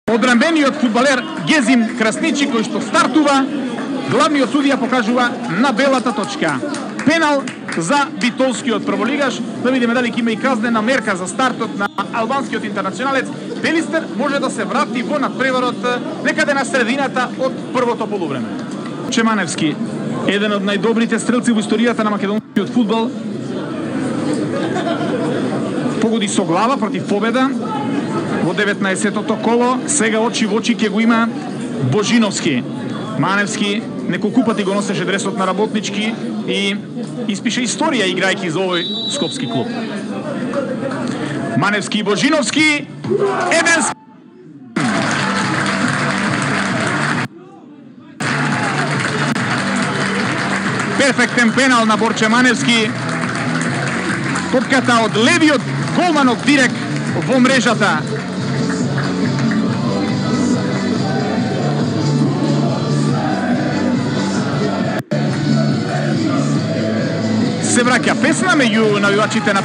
Одбранбениот фудбалер Гезим Красничи, кој што стартува, главниот судија покажува на белата точка. Пенал за битолскиот прволигаш. Да видиме дали ќе има и казнена мерка за стартот на албанскиот интернационалец. Пелистер може да се врати во надпреварот некаде на средината од првото полувреме. Чеманевски, еден од најдобрите стрелци во историјата на македонскиот фудбал, погоди со глава против Победа во 19-тото коло. Сега очи во очи ќе го има Божиновски. Маневски неколку пати го носеше дресот на Работнички и испише историја играјќи за овој скопски клуб. Маневски и Божиновски, еден перфектен пенал на Борче Маневски. Топката од левиот голманот директ во мрежата. Се враќа песна меѓу навивачите на